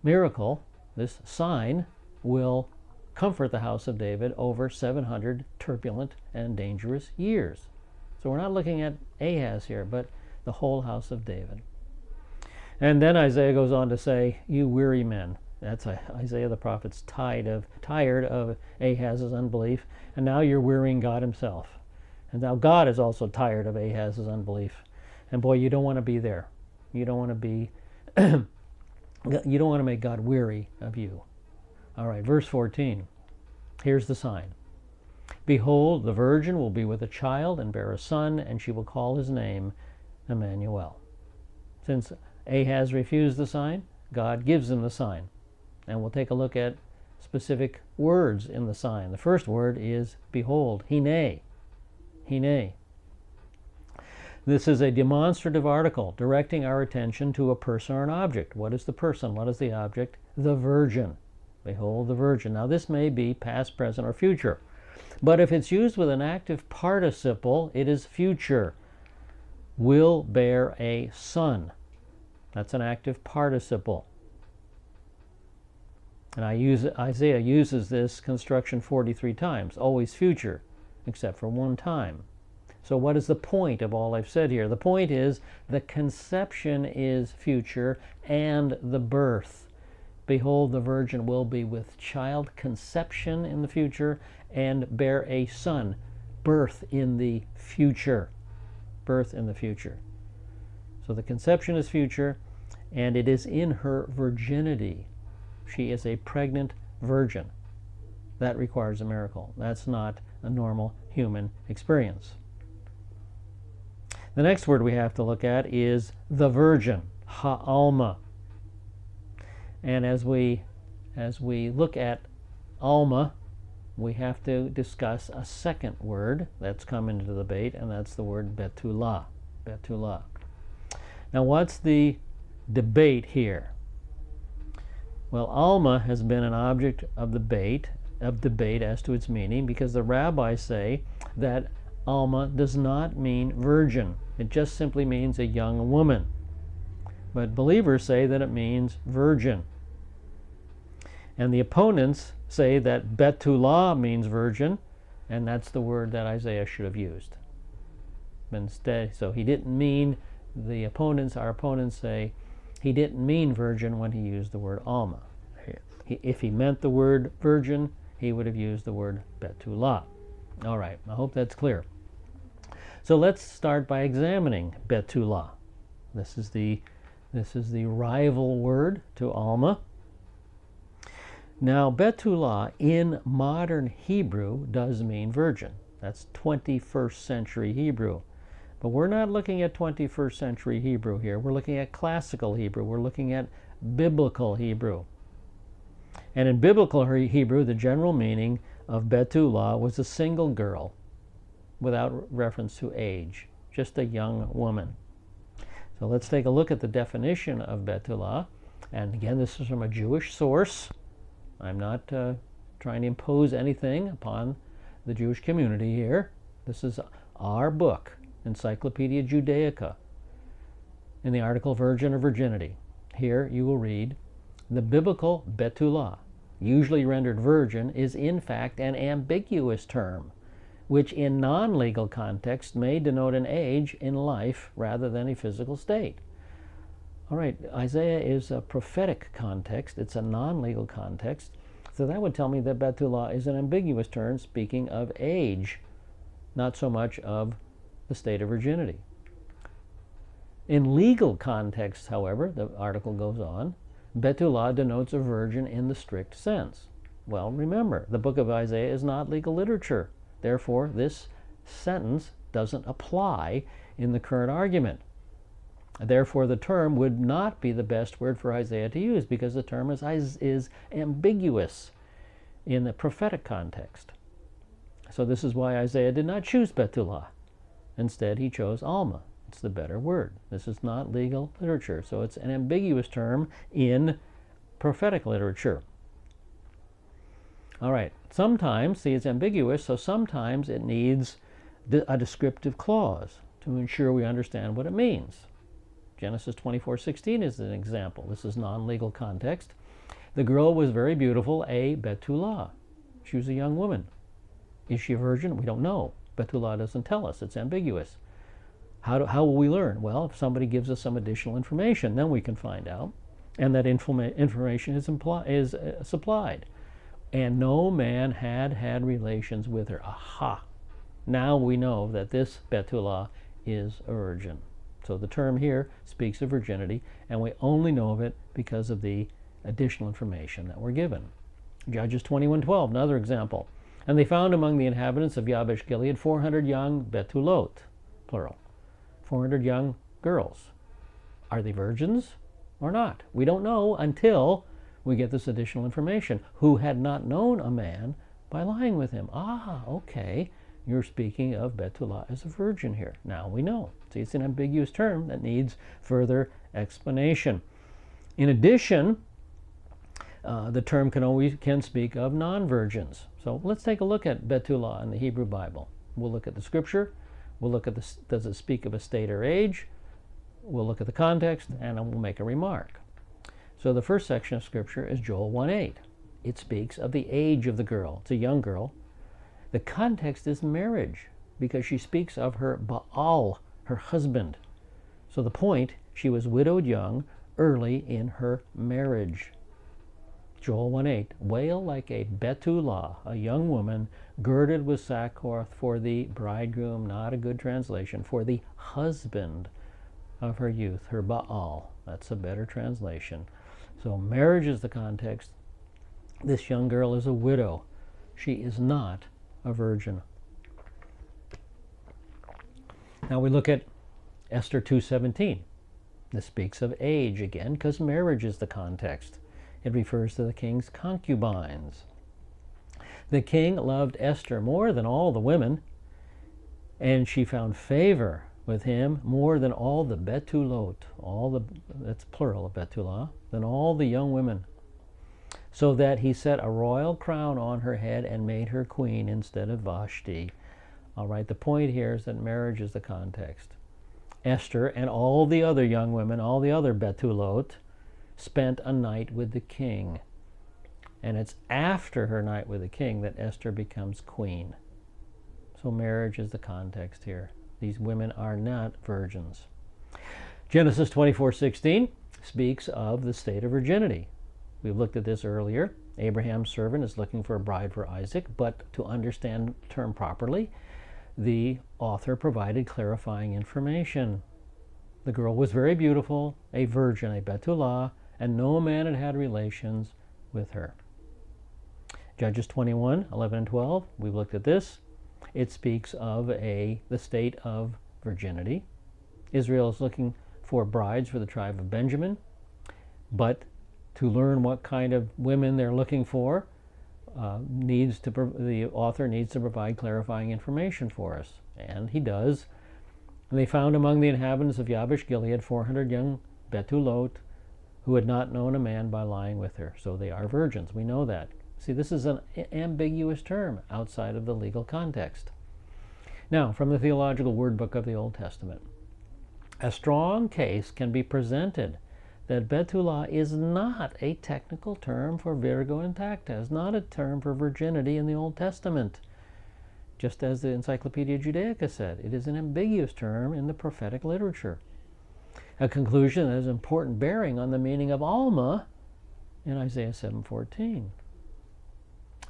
miracle, this sign, will comfort the house of David over 700 turbulent and dangerous years. So we're not looking at Ahaz here, but the whole house of David. And then Isaiah goes on to say, you weary men. That's Isaiah the prophet's tired of Ahaz's unbelief, and now you're wearying God himself. And now God is also tired of Ahaz's unbelief. And boy, you don't want to be there. You don't want to be, you don't want to make God weary of you. All right, verse 14. Here's the sign. Behold, the virgin will be with a child and bear a son, and she will call his name Emmanuel. Since Ahaz refused the sign, God gives him the sign. And we'll take a look at specific words in the sign. The first word is behold, hine. Hine. This is a demonstrative article directing our attention to a person or an object. What is the person? What is the object? The virgin. Behold the virgin. Now this may be past, present, or future. But if it's used with an active participle, it is future. Will bear a son. That's an active participle. And Isaiah uses this construction 43 times, always future, except for one time. So what is the point of all I've said here? The point is the conception is future and the birth. behold, the virgin will be with child, conception in the future, and bear a son, birth in the future. Birth in the future. So the conception is future, and it is in her virginity. She is a pregnant virgin. That requires a miracle. That's not a normal human experience. The next word we have to look at is the virgin, Almah. And as we look at Almah, we have to discuss a second word that's come into the debate, and that's the word Betula. Betula. Now, what's the debate here? Well, Almah has been an object of debate as to its meaning, because the rabbis say that Almah does not mean virgin. It just simply means a young woman. But believers say that it means virgin. And the opponents say that Betula means virgin, and that's the word that Isaiah should have used. Instead, so he didn't mean, our opponents say, he didn't mean virgin when he used the word Almah. If he meant the word virgin, he would have used the word Betula. All right, I hope that's clear. So let's start by examining Betula. This is the rival word to Almah. Now, Betula in modern Hebrew does mean virgin. That's 21st century Hebrew. But we're not looking at 21st century Hebrew here. We're looking at classical Hebrew. We're looking at biblical Hebrew. And in biblical Hebrew, the general meaning of Betula was a single girl without reference to age, just a young woman. So let's take a look at the definition of Betula. And again, this is from a Jewish source. I'm not trying to impose anything upon the Jewish community here. This is our book, Encyclopedia Judaica, in the article Virgin or Virginity. Here you will read, the biblical Betula, usually rendered virgin, is in fact an ambiguous term, which in non-legal context may denote an age in life rather than a physical state. All right, Isaiah is a prophetic context. It's a non-legal context. So that would tell me that Betula is an ambiguous term speaking of age, not so much of the state of virginity. In legal context, however, the article goes on, Betula denotes a virgin in the strict sense. Well, remember, the book of Isaiah is not legal literature. Therefore, this sentence doesn't apply in the current argument. Therefore, the term would not be the best word for Isaiah to use, because the term is ambiguous in the prophetic context. So this is why Isaiah did not choose Betula. Instead, he chose Almah. It's the better word. This is not legal literature, so it's an ambiguous term in prophetic literature. All right, sometimes, see, it's ambiguous, so sometimes it needs a descriptive clause to ensure we understand what it means. Genesis 24:16 is an example. This is non-legal context. The girl was very beautiful, a Betula. She was a young woman. Is she a virgin? We don't know. Betula doesn't tell us. It's ambiguous. How will we learn? Well, if somebody gives us some additional information, then we can find out. And that information is supplied. And no man had relations with her. Aha! Now we know that this Betula is a virgin. So the term here speaks of virginity, and we only know of it because of the additional information that we're given. Judges 21:12, another example. And they found among the inhabitants of Yabesh Gilead 400 young Betulot, plural, 400 young girls. Are they virgins or not? We don't know until we get this additional information. Who had not known a man by lying with him. Ah, okay. You're speaking of Betula as a virgin here. Now we know. See, it's an ambiguous term that needs further explanation. In addition, the term can speak of non-virgins. So let's take a look at Betula in the Hebrew Bible. We'll look at the scripture. We'll look at does it speak of a state or age? We'll look at the context, and we'll make a remark. So the first section of scripture is Joel 1:8. It speaks of the age of the girl. It's a young girl. The context is marriage, because she speaks of her Baal, her husband. So the point, she was widowed young, early in her marriage. Joel 1:8, wail like a Bethulah, a young woman girded with sackcloth for the bridegroom, not a good translation, for the husband of her youth, her Baal. That's a better translation. So marriage is the context. This young girl is a widow. She is not a virgin. Now we look at Esther 2:17. This speaks of age again, because marriage is the context. It refers to the king's concubines. The king loved Esther more than all the women, and she found favor with him more than all the Betulot, that's plural of Betula, than all the young women, so that he set a royal crown on her head and made her queen instead of Vashti. All right, the point here is that marriage is the context. Esther and all the other young women, all the other Betulot, spent a night with the king. And it's after her night with the king that Esther becomes queen. So marriage is the context here. These women are not virgins. Genesis 24:16 speaks of the state of virginity. We've looked at this earlier. Abraham's servant is looking for a bride for Isaac, but to understand the term properly, the author provided clarifying information. The girl was very beautiful, a virgin, a Bethulah, and no man had had relations with her. Judges 21:11 and 12, we've looked at this. It speaks of the state of virginity. Israel is looking for brides for the tribe of Benjamin, but to learn what kind of women they're looking for, the author needs to provide clarifying information for us, and he does. And they found among the inhabitants of Yabesh Gilead 400 young Betulot who had not known a man by lying with her. So they are virgins. We know that. See, this is an ambiguous term outside of the legal context. Now, from the Theological Wordbook of the Old Testament, a strong case can be presented that Bethulah is not a technical term for virgo intacta, is not a term for virginity in the Old Testament. Just as the Encyclopedia Judaica said, it is an ambiguous term in the prophetic literature. A conclusion that has important bearing on the meaning of Almah in Isaiah 7:14.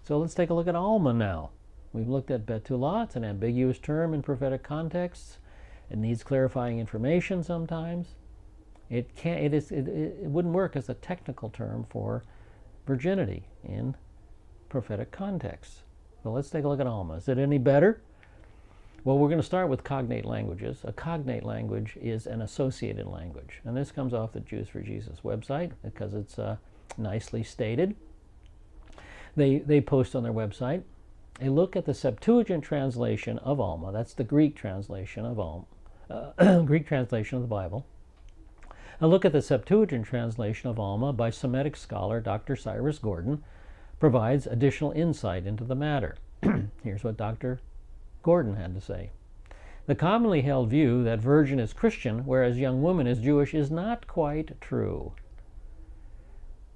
So let's take a look at Almah now. We've looked at Bethulah. It's an ambiguous term in prophetic contexts. It needs clarifying information sometimes. It wouldn't work as a technical term for virginity in prophetic contexts. So let's take a look at Almah. Is it any better? Well, we're going to start with cognate languages. A cognate language is an associated language. And this comes off the Jews for Jesus website because it's nicely stated. They post on their website a look at the Septuagint translation of Almah. That's the Greek translation of Almah, Greek translation of the Bible. A look at the Septuagint translation of Almah by Semitic scholar Dr. Cyrus Gordon provides additional insight into the matter. Here's what Dr. Gordon had to say. The commonly held view that virgin is Christian, whereas young woman is Jewish, is not quite true.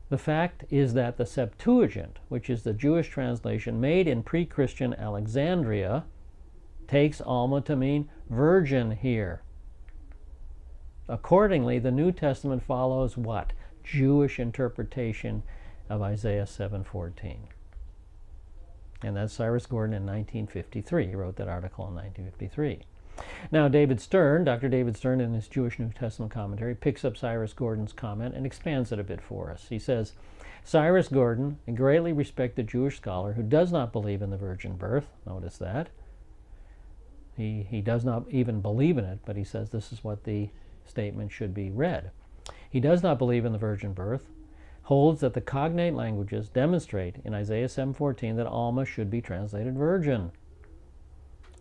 The fact is that the Septuagint, which is the Jewish translation made in pre-Christian Alexandria, takes Almah to mean virgin here. Accordingly, the New Testament follows what? Jewish interpretation of Isaiah 7:14. And that's Cyrus Gordon in 1953. He wrote that article in 1953. Now, Dr. David Stern, in his Jewish New Testament commentary, picks up Cyrus Gordon's comment and expands it a bit for us. He says, Cyrus Gordon, a greatly respected Jewish scholar who does not believe in the virgin birth, notice that. He does not even believe in it, but he says this is what the statement should be read. He does not believe in the virgin birth, holds that the cognate languages demonstrate in Isaiah 7:14 that Almah should be translated virgin.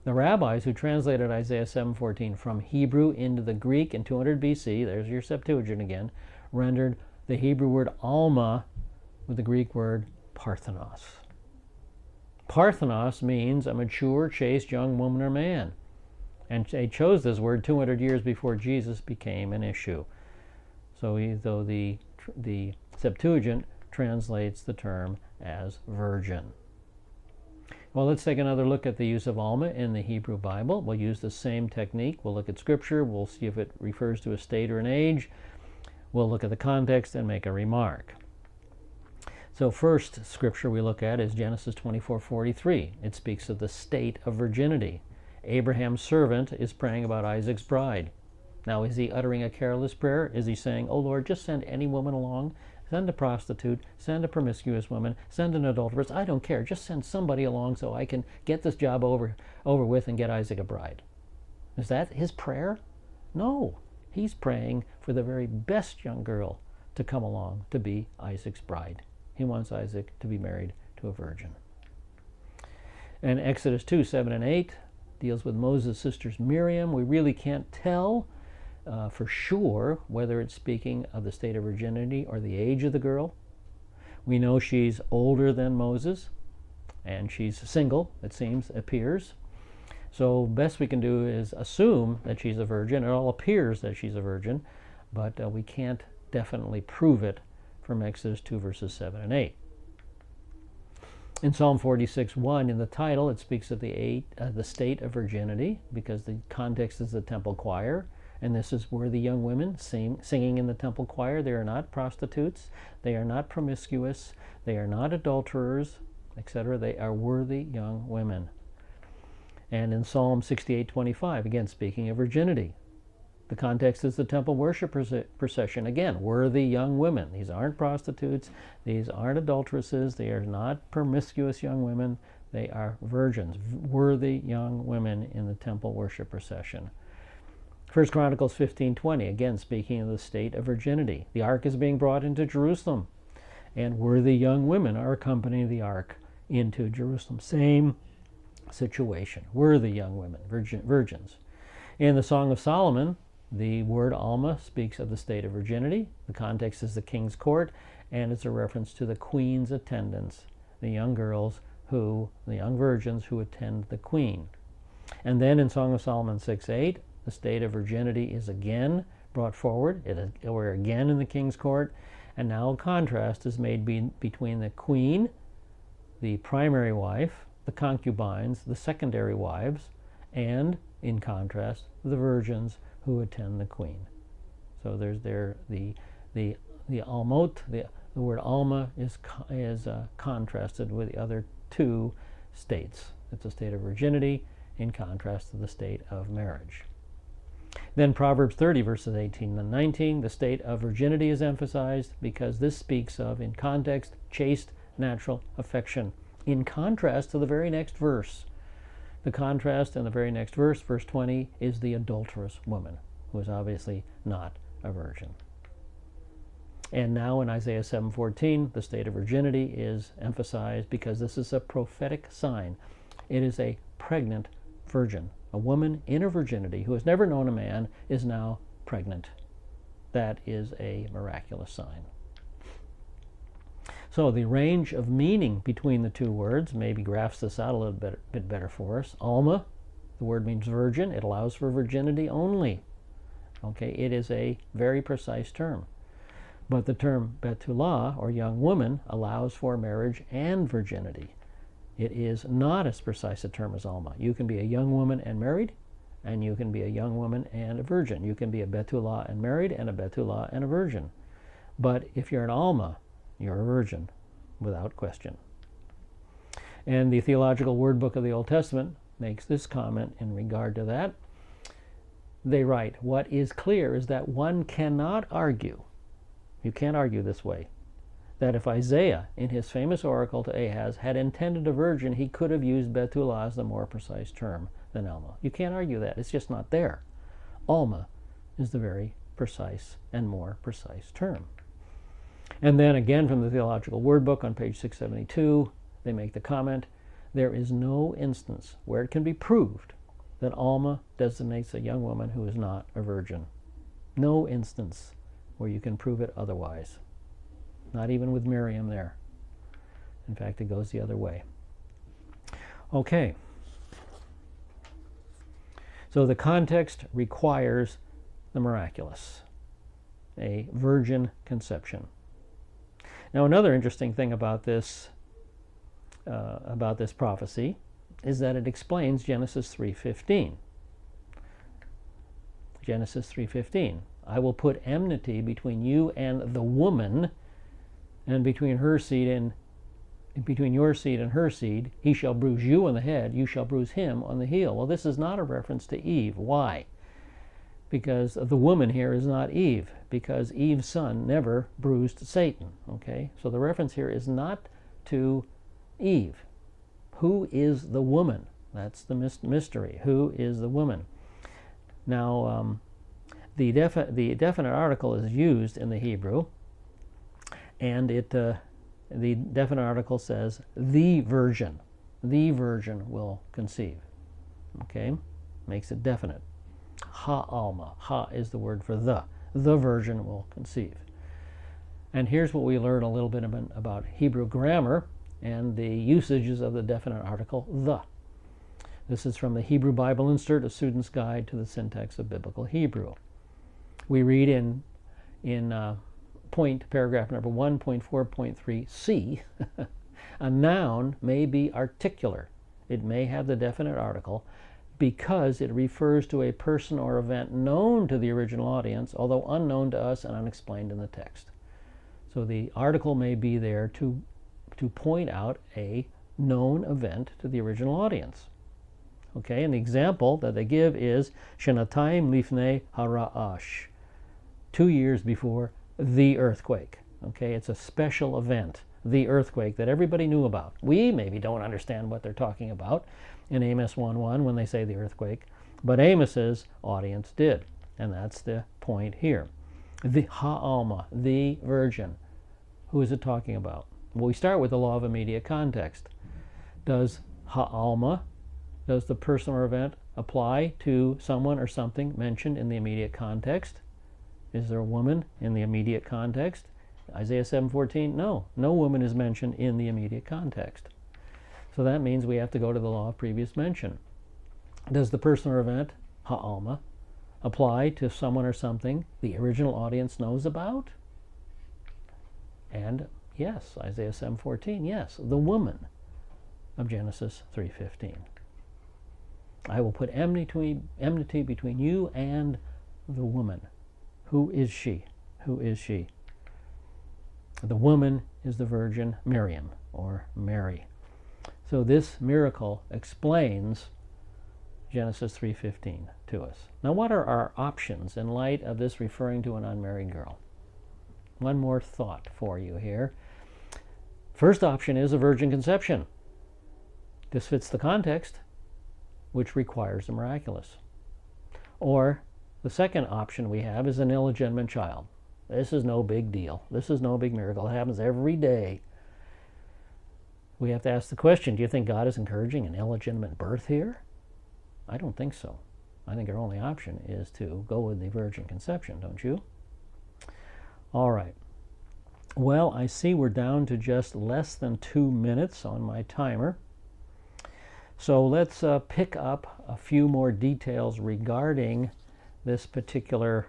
The rabbis who translated Isaiah 7:14 from Hebrew into the Greek in 200 BC, there's your Septuagint again, rendered the Hebrew word Almah with the Greek word Parthenos. Parthenos means a mature, chaste young woman or man. And they chose this word 200 years before Jesus became an issue. So though the Septuagint translates the term as virgin. Well, let's take another look at the use of Almah in the Hebrew Bible. We'll use the same technique. We'll look at Scripture. We'll see if it refers to a state or an age. We'll look at the context and make a remark. So first scripture we look at is Genesis 24:43. It speaks of the state of virginity. Abraham's servant is praying about Isaac's bride. Now, is he uttering a careless prayer? Is he saying, "Oh Lord, just send any woman along? Send a prostitute, send a promiscuous woman, send an adulteress. I don't care. Just send somebody along so I can get this job over with and get Isaac a bride." Is that his prayer? No. He's praying for the very best young girl to come along to be Isaac's bride. He wants Isaac to be married to a virgin. And Exodus 2:7 and 8 deals with Moses' sister's Miriam. We really can't tell for sure whether it's speaking of the state of virginity or the age of the girl. We know she's older than Moses, and she's single, it appears. So best we can do is assume that she's a virgin. It all appears that she's a virgin, but we can't definitely prove it from Exodus 2 verses 7 and 8. In Psalm 46:1, in the title, it speaks of the state of virginity, because the context is the temple choir, and this is worthy young women singing in the temple choir. They are not prostitutes, they are not promiscuous, they are not adulterers, etc. They are worthy young women. And in Psalm 68:25, again speaking of virginity, the context is the temple worship procession. Again, worthy young women. These aren't prostitutes, these aren't adulteresses, they are not promiscuous young women, they are virgins, worthy young women in the temple worship procession. 1 Chronicles 15:20, again speaking of the state of virginity. The ark is being brought into Jerusalem, and worthy young women are accompanying the ark into Jerusalem. Same situation, worthy young women, virgins. In the Song of Solomon, the word Almah speaks of the state of virginity. The context is the king's court, and it's a reference to the queen's attendants, the young girls the young virgins who attend the queen. And then in Song of Solomon 6:8, the state of virginity is again brought forward. We're again in the king's court, and now a contrast is made between the queen, the primary wife, the concubines, the secondary wives, and, in contrast, the virgins who attend the queen. So there's the almot, the word Almah is contrasted with the other two states. It's a state of virginity in contrast to the state of marriage. Then Proverbs 30 verses 18 and 19, the state of virginity is emphasized because this speaks of, in context, chaste natural affection, in contrast to the very next verse. The contrast in the very next verse, verse 20, is the adulterous woman, who is obviously not a virgin. And now in Isaiah 7:14, the state of virginity is emphasized because this is a prophetic sign. It is a pregnant virgin. A woman in her virginity who has never known a man is now pregnant. That is a miraculous sign. So the range of meaning between the two words maybe graphs this out a little bit better for us. Almah, the word means virgin. It allows for virginity only. Okay, it is a very precise term. But the term betullah, or young woman, allows for marriage and virginity. It is not as precise a term as Almah. You can be a young woman and married, and you can be a young woman and a virgin. You can be a betullah and married, and a betullah and a virgin. But if you're an Almah, you're a virgin, without question. And the Theological Wordbook of the Old Testament makes this comment in regard to that. They write, what is clear is that one cannot argue, you can't argue this way, that if Isaiah, in his famous oracle to Ahaz, had intended a virgin, he could have used betullah as the more precise term than Almah. You can't argue that. It's just not there. Almah is the very precise and more precise term. And then again from the Theological Wordbook on page 672, they make the comment, there is no instance where it can be proved that Almah designates a young woman who is not a virgin. No instance where you can prove it otherwise. Not even with Miriam there. In fact, it goes the other way. Okay. So the context requires the miraculous, a virgin conception. Now, another interesting thing about this prophecy is that it explains Genesis 3:15. Genesis 3:15. I will put enmity between you and the woman, and between your seed and her seed, he shall bruise you on the head, you shall bruise him on the heel. Well, this is not a reference to Eve. Why? Because the woman here is not Eve, because Eve's son never bruised Satan. Okay, so the reference here is not to Eve. Who is the woman? That's the mystery. Who is the woman? Now, the definite article is used in the Hebrew, and the definite article says the virgin. The virgin will conceive. Okay, makes it definite. Almah. Ha is the word for the. The virgin will conceive. And here's what we learn a little bit about Hebrew grammar and the usages of the definite article the. This is from the Hebrew Bible Insert, a student's guide to the syntax of biblical Hebrew. We read in paragraph number 1.4.3c, a noun may be articular. It may have the definite article because it refers to a person or event known to the original audience, although unknown to us and unexplained in the text. So the article may be there to point out a known event to the original audience. Okay, and the example that they give is Shenatayim lifnei hara'ash, 2 years before the earthquake. Okay, it's a special event, the earthquake, that everybody knew about. We maybe don't understand what they're talking about in Amos 1:1 when they say the earthquake, but Amos's audience did, and that's the point here. The Almah, the virgin. Who is it talking about? Well, we start with the law of immediate context. Does Almah, does the person or event apply to someone or something mentioned in the immediate context? Is there a woman in the immediate context? Isaiah 7:14, no woman is mentioned in the immediate context. So that means we have to go to the law of previous mention. Does the person or event, Almah, apply to someone or something the original audience knows about? And yes, Isaiah 7:14, yes, the woman of Genesis 3:15. I will put enmity between you and the woman. Who is she? Who is she? The woman is the virgin Miriam, or Mary. So this miracle explains Genesis 3:15 to us. Now, what are our options in light of this referring to an unmarried girl? One more thought for you here. First option is a virgin conception. This fits the context, which requires the miraculous. Or the second option we have is an illegitimate child. This is no big deal. This is no big miracle. It happens every day. We have to ask the question, do you think God is encouraging an illegitimate birth here? I don't think so. I think our only option is to go with the virgin conception, don't you? All right. Well, I see we're down to just less than 2 minutes on my timer. So let's pick up a few more details regarding this particular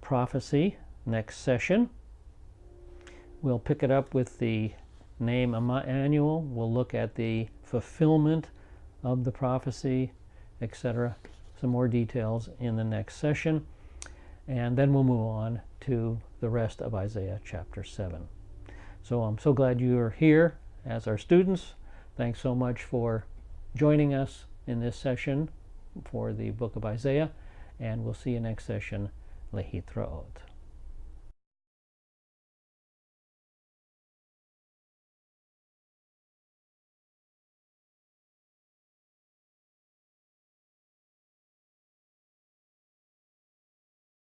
prophecy next session. We'll pick it up with the name Emmanuel. We'll look at the fulfillment of the prophecy, etc. Some more details in the next session. And then we'll move on to the rest of Isaiah chapter 7. So I'm so glad you are here as our students. Thanks so much for joining us in this session for the book of Isaiah. And we'll see you next session. Lehitraot.